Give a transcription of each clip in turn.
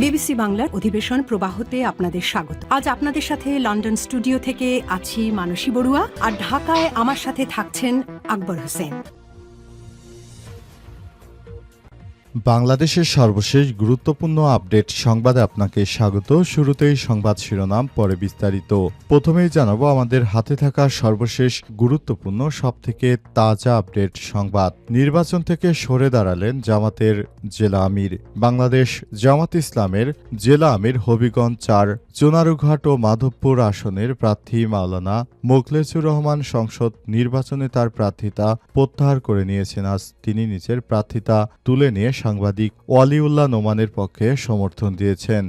BBC বাংলার অধিবেশন প্রবাহতে আপনাদের স্বাগত। আজ আপনাদের সাথে লন্ডন স্টুডিও থেকে আছি মানসী বড়ুয়া, আর ঢাকায় আমার সাথে থাকছেন আকবর হোসেন। বাংলাদেশের সর্বশেষ গুরুত্বপূর্ণ আপডেট সংবাদে আপনাকে স্বাগত। শুরুতেই সংবাদ শিরোনাম, পরে বিস্তারিত। প্রথমেই জানাবো আমাদের হাতে থাকা সর্বশেষ গুরুত্বপূর্ণ সবথেকে তাজা আপডেট সংবাদ। নির্বাচন থেকে সরে দাঁড়ালেন জামাতের জেলা আমির। বাংলাদেশ জামাত ইসলামের জেলা আমির হবিগঞ্জ ৪, চুনারুঘাট ও মাধবপুর আসনের প্রার্থী মাওলানা মোখলেছুর রহমান সংসদ নির্বাচনে তার প্রার্থিতা প্রত্যাহার করে নিয়েছেন। আজ তিনি নিজের প্রার্থিতা তুলে নিয়ে সাংবাদিক ওয়ালিউল্লাহ নোমানের পক্ষে সমর্থন দিয়েছেন।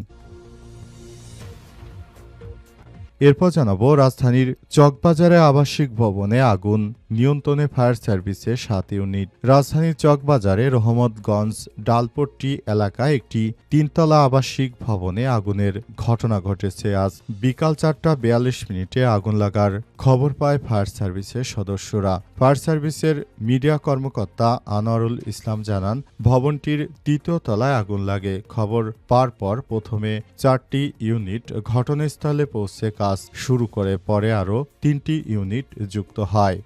এরপর জানাবো রাজধানীর চকবাজারে আবাসিক ভবনে আগুন নিয়ন্ত্রণে ফায়ার সার্ভিসের ৭ ইউনিট। রাজধানীর চকবাজারে রহমতগঞ্জ ডালপট্টি এলাকায় একটি ৩তলা আবাসিক ভবনে আগুনের ঘটনা ঘটেছে। আজ বিকাল ৪টা৪২ আগুন লাগার খবর পায় ফায়ার সার্ভিসের সদস্যরা। ফায়ার সার্ভিসের মিডিয়া কর্মকর্তা আনোয়ারুল ইসলাম জানান, ভবনটির ৩য় তলায় আগুন লাগে। খবর পাওয়ার পর প্রথমে ৪টি ইউনিট ঘটনাস্থলে পৌঁছে কাজ শুরু করে, পরে আরও ৩টি ইউনিট যুক্ত হয়।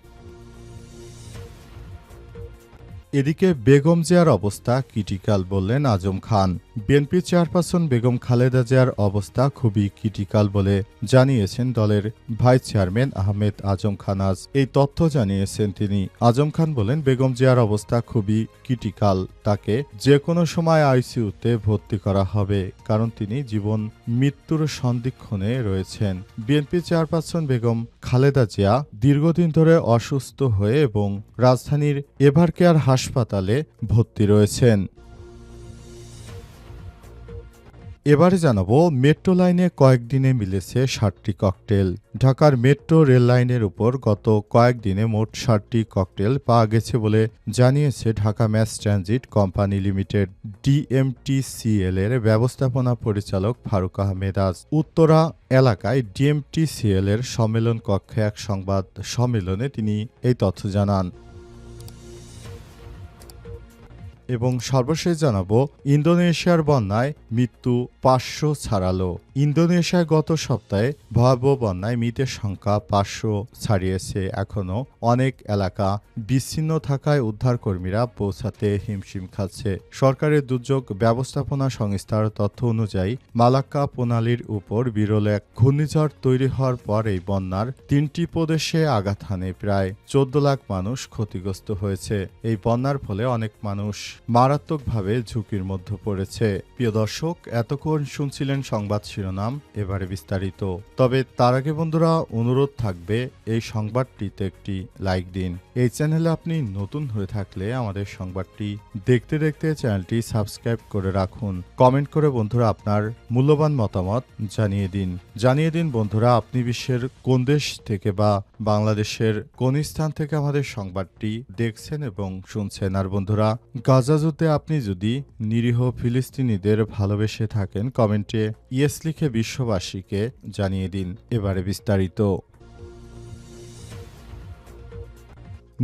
এদিকে বেগম জিয়ার অবস্থা ক্রিটিক্যাল বললেন আজম খান। বিএনপি চেয়ারপারসন বেগম খালেদা জিয়ার অবস্থা খুবই ক্রিটিক্যাল বলে জানিয়েছেন দলের ভাইস চেয়ারম্যান আহমেদ আজম খান। আজ এই তথ্য জানিয়েছেন তিনি। আজম খান বলেন, বেগম জিয়ার অবস্থা খুবই ক্রিটিক্যাল, তাকে যে কোনো সময় আইসিইউতে ভর্তি করা হবে, কারণ তিনি জীবন মৃত্যুর সন্ধিক্ষণে রয়েছেন। বিএনপি চেয়ারপারসন বেগম খালেদা জিয়া দীর্ঘদিন ধরে অসুস্থ হয়ে এবং রাজধানীর এভারকেয়ার হাসপাতালে ভর্তি রয়েছেন। এবারে জানাবো মেট্রো লাইনে কয়েকদিনে মিলেছে ৬০টি ককটেল। ঢাকার মেট্রো রেল লাইনের উপর গত কয়েকদিনে মোট ৬০টি ককটেল পাওয়া গেছে বলে জানিয়েছে Dhaka mass transit company limited DMTCL এর ব্যবস্থাপনা পরিচালক ফারুক আহমেদ। আজ উত্তরা এলাকায় ডিএমটিসিএল এর সম্মেলন কক্ষে এক সংবাদ সম্মেলনে তিনি এই তথ্য জানান। এবং সর্বশেষ জানাবো ইন্দোনেশিয়ার বন্যায় মৃত্যু ৫০০ ছাড়ালো। ইন্দোনেশিয়ায় গত সপ্তাহে ভয়াবহ বন্যায় মৃতের সংখ্যা ৫০০ ছাড়িয়েছে। এখনও অনেক এলাকা বিচ্ছিন্ন থাকায় উদ্ধারকর্মীরা পৌঁছাতে হিমশিম খাচ্ছে। সরকারের দুর্যোগ ব্যবস্থাপনা সংস্থার তথ্য অনুযায়ী মালাক্কা প্রণালীর উপর বিরল এক ঘূর্ণিঝড় তৈরি হওয়ার পর এই বন্যার ৩টি প্রদেশে আঘাত হানে। প্রায় ১৪ লাখ মানুষ ক্ষতিগ্রস্ত হয়েছে। এই বন্যার ফলে অনেক মানুষ মারাত্মকভাবে ঝুঁকির মধ্যে পড়েছে। প্রিয় দর্শক, এতক্ষণ শুনছিলেন সংবাদ শিরোনাম, এবারে বিস্তারিত। তবে তার আগে বন্ধুরা অনুরোধ থাকবে এই সংবাদটিতে একটি লাইক দিন। এই চ্যানেলে আপনি নতুন হয়ে থাকলে আমাদের সংবাদটি দেখতে দেখতে চ্যানেলটি সাবস্ক্রাইব করে রাখুন। কমেন্ট করে বন্ধুরা আপনার মূল্যবান মতামত জানিয়ে দিন বন্ধুরা, আপনি বিশ্বের কোন দেশ থেকে বা বাংলাদেশের কোন স্থান থেকে আমাদের সংবাদটি দেখছেন এবং শুনছেন। আর বন্ধুরা, গাজা যুদ্ধে আপনি যদি নিরীহ ফিলিস্তিনিদের ভালোবেসে থাকেন, কমেন্টে ইয়েস লিখে বিশ্ববাসীকে জানিয়ে দিন। এবারে বিস্তারিত।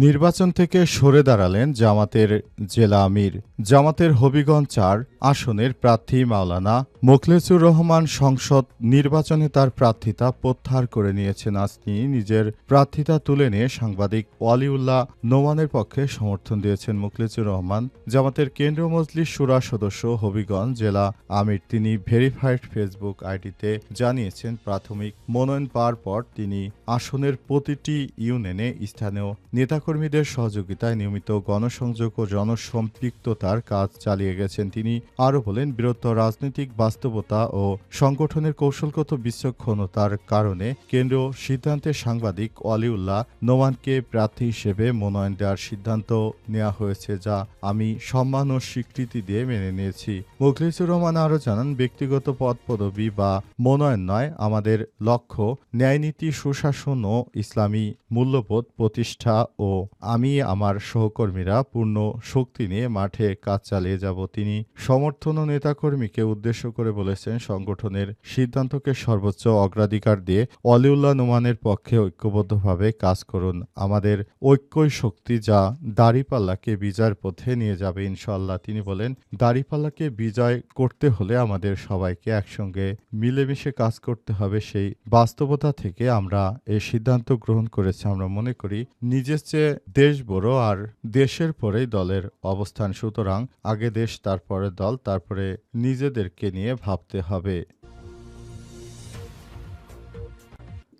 নির্বাচন থেকে সরে দাঁড়ালেন জামাতের জেলা আমির। জামাতের হবিগঞ্জ ৪ আসনের প্রার্থী মাওলানা মোখলেছুর রহমান সংসদ নির্বাচনে তার প্রার্থিতা প্রত্যাহার করে নিয়েছেন। আজ তিনি নিজের প্রার্থিতা তুলে নিয়ে সাংবাদিক ওয়ালিউল্লাহ নোমানের পক্ষে সমর্থন দিয়েছেন। মোখলেছুর রহমান জামাতের কেন্দ্রীয় মজলিস শুরা সদস্য, হবিগঞ্জ জেলা আমির। তিনি ভেরিফাইড ফেসবুক আইডিতে জানিয়েছেন, প্রাথমিক মনোনয়ন পাওয়ার পর তিনি আসনের প্রতিটি ইউনিয়নে স্থানীয় নেতাকর্মীদের সহযোগিতায় নিয়মিত গণসংযোগ ও জনসম্পৃক্ততার কাজ চালিয়ে গেছেন। তিনি আরও বলেন, বৃহত্তর রাজনৈতিক বাস্তবতা ও সংগঠনের কৌশলগত বিচক্ষণতার কারণে কেন্দ্রীয় সিদ্ধান্তে সাংবাদিক ওয়ালিউল্লাহ নোমানকে প্রার্থী হিসেবে মনোনয়ন দেওয়ার সিদ্ধান্ত নেওয়া হয়েছে, যা আমি সম্মান ও স্বীকৃতি দিয়ে মেনে নিয়েছি। মোখলেছুর রহমান আরও জানান, ব্যক্তিগত পদ পদবি বা মনোনয়ন নয়, আমাদের লক্ষ্য ন্যায়নীতি, সুশাসন ও ইসলামী মূল্যবোধ প্রতিষ্ঠা ও ও আমি আমার সহকর্মীরা পূর্ণ শক্তি নিয়ে মাঠে কাজ চালিয়ে যাব। তিনি সমর্থন ও নেতাকর্মীকে উদ্দেশ্য করে বলেছেন, সংগঠনের সিদ্ধান্তকে সর্বোচ্চ অগ্রাধিকার দিয়ে ওয়ালিউল্লাহ নোমানের পক্ষে ঐক্যবদ্ধভাবে কাজ করুন। আমাদের ঐক্যই শক্তি, যা দাঁড়িপাল্লাকে বিজয়ের পথে নিয়ে যাবে ইনশাআল্লাহ। তিনি বলেন, দাঁড়িপাল্লাকে বিজয় করতে হলে আমাদের সবাইকে একসঙ্গে মিলেমিশে কাজ করতে হবে। সেই বাস্তবতা থেকে আমরা এই সিদ্ধান্ত গ্রহণ করেছি। আমরা মনে করি নিজের চেয়ে দেশ বড়, আর দেশের পরেই দলের অবস্থান। সুতরাং আগে দেশ, তারপরে দল, তারপরে নিজেদেরকে নিয়ে ভাবতে হবে।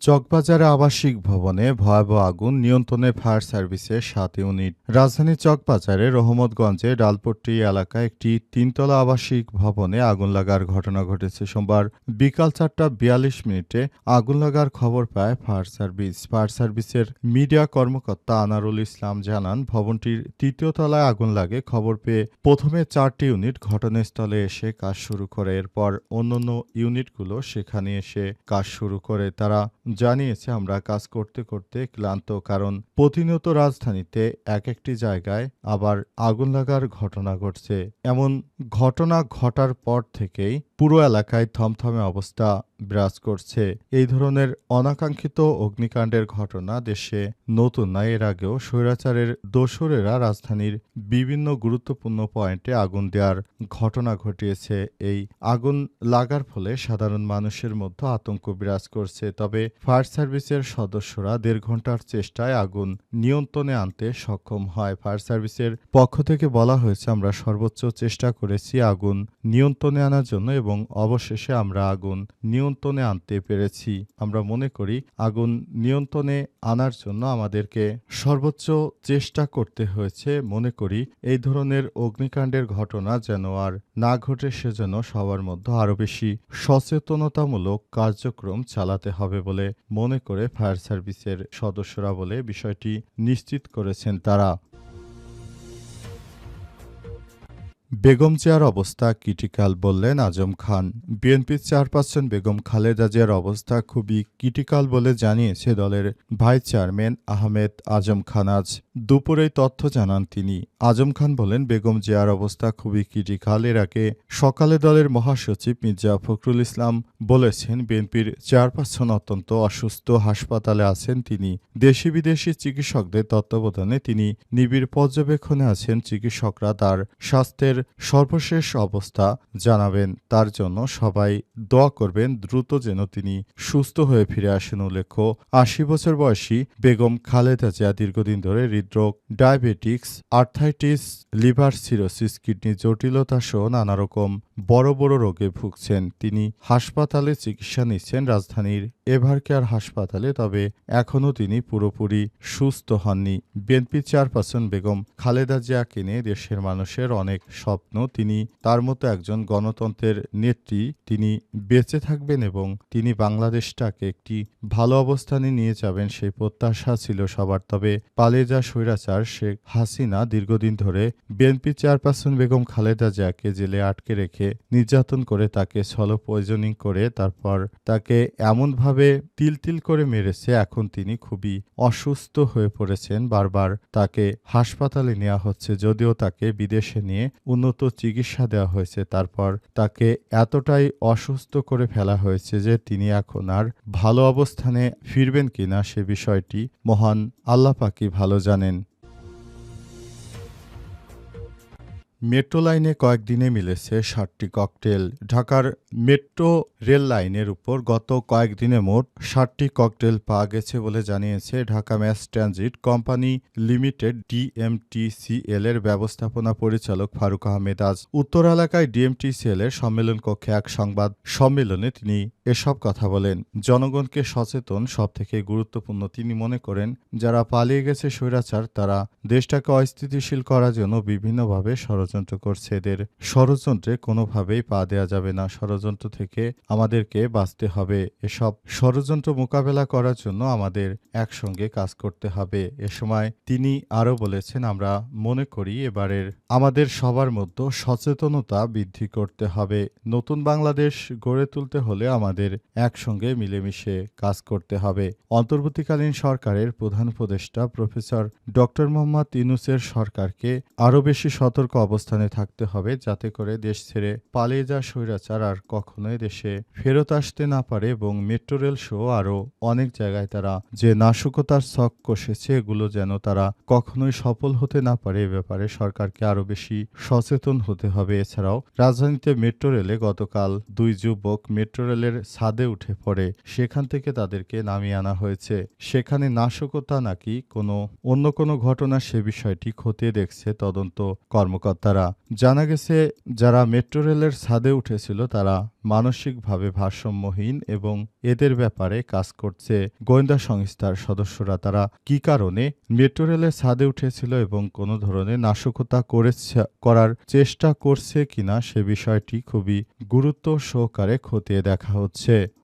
চকবাজারে আবাসিক ভবনে ভয়াবহ আগুন, নিয়ন্ত্রণে ফায়ার সার্ভিসের 7 ইউনিট। রাজধানীর চকবাজারে রহমতগঞ্জে ডালপট্টি এলাকায় একটি 3তলা আবাসিক ভবনে আগুন লাগার ঘটনা ঘটেছে। সোমবার বিকাল 4:42 আগুন লাগার খবর পায় ফায়ার সার্ভিস। ফায়ার সার্ভিসের মিডিয়া কর্মকর্তা আনারুল ইসলাম জানান, ভবনটির 3য় তলায় আগুন লাগে। খবর পেয়ে প্রথমে 4টি ইউনিট ঘটনাস্থলে এসে কাজ শুরু করে। এরপর অন্যান্য ইউনিটগুলো সেখানে এসে কাজ শুরু করে। তারা জানিয়েছে, আমরা কাজ করতে করতে ক্লান্ত, কারণ প্রতিনিয়ত রাজধানীতে একটি জায়গায় আবার আগুন লাগার ঘটনা ঘটছে। এমন ঘটনা ঘটার পর থেকেই পুরো এলাকায় থমথমে অবস্থা বিরাজ করছে। এই ধরনের অনাকাঙ্ক্ষিত অগ্নিকাণ্ডের ঘটনা দেশে নতুন নয়। এর আগেও স্বৈরাচারের দোসরেরা রাজধানীর বিভিন্ন গুরুত্বপূর্ণ পয়েন্টে আগুন দেওয়ার ঘটনা ঘটিয়েছে। এই আগুন লাগার ফলে সাধারণ মানুষের মধ্যে আতঙ্ক বিরাজ করছে। তবে ফায়ার সার্ভিসের সদস্যরা 1.5 ঘন্টার চেষ্টায় আগুন নিয়ন্ত্রণে আনতে সক্ষম হয়। ফায়ার সার্ভিসের পক্ষ থেকে বলা হয়েছে, আমরা সর্বোচ্চ চেষ্টা করেছি আগুন নিয়ন্ত্রণে আনার জন্য এবং অবশেষে আমরা আগুন নিয়ন্ত্রণে আনতে পেরেছি। আমরা মনে করি আগুন নিয়ন্ত্রণে আনার জন্য আমাদেরকে সর্বোচ্চ চেষ্টা করতে হয়েছে। মনে করি এই ধরনের অগ্নিকাণ্ডের ঘটনা যেন আর না ঘটে, সেজন্য সবার মধ্যে আরও বেশি সচেতনতামূলক কার্যক্রম চালাতে হবে বলে মনে করে ফায়ার সার্ভিসের সদস্যরা বলে বিষয়টি নিশ্চিত করেছেন তারা। বেগম জিয়ার অবস্থা ক্রিটিক্যাল বললেন আজম খান। বিএনপির চেয়ারপারসন বেগম খালেদা জিয়ার অবস্থা খুবই ক্রিটিক্যাল বলে জানিয়েছে দলের ভাইস চেয়ারম্যান আহমেদ আজম খান। আজ দুপুরেই তথ্য জানান তিনি। আজম খান বলেন, বেগম জিয়ার অবস্থা খুবই ক্রিটিক্যাল। এর আগে সকালে দলের মহাসচিব মির্জা ফখরুল ইসলাম বলেছেন, বিএনপির চেয়ারপারসন অত্যন্ত অসুস্থ, হাসপাতালে আছেন তিনি। দেশি বিদেশি চিকিৎসকদের তত্ত্বাবধানে তিনি নিবিড় পর্যবেক্ষণে আছেন। চিকিৎসকরা তার স্বাস্থ্যের সর্বশেষ অবস্থা জানাবেন। তার জন্য সবাই দোয়া করবেন, দ্রুত যেন তিনি সুস্থ হয়ে ফিরে আসেন। উল্লেখ্য, 80 বছর বয়সী বেগম খালেদা জিয়া দীর্ঘদিন ধরে হৃদরোগ, diabetics, arthritis, liver cirrhosis, kidney জটিলতা সহ নানা রকম বড় বড় রোগে ভুগছেন। তিনি হাসপাতালে চিকিৎসা নিচ্ছেন রাজধানীর এভারকেয়ার হাসপাতালে। তবে এখনও তিনি পুরোপুরি সুস্থ হননি। বিএনপি চেয়ারপারসন বেগম খালেদা জিয়াকে নিয়ে দেশের মানুষের অনেক স্বপ্ন। তিনি তার মতো একজন গণতন্ত্রের নেত্রী। তিনি বেঁচে থাকবেন এবং তিনি বাংলাদেশটাকে একটি ভালো অবস্থানে নিয়ে যাবেন, সেই প্রত্যাশা ছিল সবার। তবে পালিয়ে যাওয়া স্বৈরাচার শেখ হাসিনা দীর্ঘদিন ধরে বিএনপি চেয়ারপারসন বেগম খালেদা জিয়াকে জেলে আটকে রেখে নির্যাতন করে, তাকে সলো পয়জনিং করে, তারপর তাকে এমনভাবে তিল তিল করে মেরেছে। এখন তিনি খুবই অসুস্থ হয়ে পড়েছেন। বারবার তাকে হাসপাতালে নেওয়া হচ্ছে, যদিও তাকে বিদেশে নিয়ে উন্নত চিকিৎসা দেওয়া হয়েছে। তারপর তাকে এতটাই অসুস্থ করে ফেলা হয়েছে যে তিনি এখন আর ভালো অবস্থানে ফিরবেন কিনা সে বিষয়টি মহান আল্লাহ পাকই ভালো জানেন। মেট্রো লাইনে কয়েকদিনে মিলেছে 60টি ককটেল। ঢাকার মেট্রো রেল লাইনের উপর গত কয়েকদিনে মোট 60টি ককটেল পাওয়া গেছে বলে জানিয়েছে Dhaka mass transit company limited DMTCL এর ব্যবস্থাপনা পরিচালক ফারুক আহমেদ। আজ উত্তর এলাকায় ডিএমটিসিএল এর সম্মেলন কক্ষে এক সংবাদ সম্মেলনে তিনি এসব কথা বলেন। জনগণকে সচেতন সবথেকে গুরুত্বপূর্ণ। তিনি মনে করেন, যারা পালিয়ে গেছে স্বৈরাচার, তারা দেশটাকে অস্থিতিশীল করার জন্য বিভিন্নভাবে ষড়যন্ত্র ষড়যন্ত্র করছে। এদের ষড়যন্ত্রে কোনোভাবেই পা দেওয়া যাবে না। ষড়যন্ত্র থেকে আমাদেরকে বাঁচতে হবে। এসব ষড়যন্ত্র মোকাবেলা করার জন্য আমাদের একসঙ্গে কাজ করতে হবে। এ সময় তিনি আরও বলেছেন, আমরা মনে করি এবারের আমাদের সবার মধ্যে সচেতনতা বৃদ্ধি করতে হবে। নতুন বাংলাদেশ গড়ে তুলতে হলে আমাদের একসঙ্গে মিলেমিশে কাজ করতে হবে। অন্তর্বর্তীকালীন সরকারের প্রধান উপদেষ্টা প্রফেসর ডক্টর মোহাম্মদ ইউনূসের সরকারকে আরও বেশি সতর্ক অবস্থানে থাকতে হবে, যাতে করে দেশ ছেড়ে পালিয়ে যাওয়া স্বৈরাচার আর কখনোই দেশে ফেরত আসতে না পারে এবং মেট্রো রেল সহ আরও অনেক জায়গায় তারা যে নাশকতার ছক কষেছে এগুলো যেন তারা কখনোই সফল হতে না পারে। এ ব্যাপারে সরকারকে আরও বেশি সচেতন হতে হবে। এছাড়াও রাজধানীতে মেট্রো রেলে গতকাল 2 যুবক মেট্রো রেলের ছাদে উঠে পড়ে, সেখান থেকে তাদেরকে নামিয়ে আনা হয়েছে। সেখানে নাশকতা নাকি অন্য কোনো ঘটনা সে বিষয়টি খতিয়ে দেখছে তদন্ত কর্মকর্তারা। জানা গেছে যারা মেট্রো রেলের ছাদে উঠেছিল তারা মানসিকভাবে ভারসাম্যহীন এবং এদের ব্যাপারে কাজ করছে গোয়েন্দা সংস্থার সদস্যরা। তারা কি কারণে মেট্রো রেলের ছাদে উঠেছিল এবং কোনো ধরনের নাশকতা করার চেষ্টা করছে কিনা সে বিষয়টি খুবই গুরুত্ব সহকারে খতিয়ে দেখা হচ্ছে।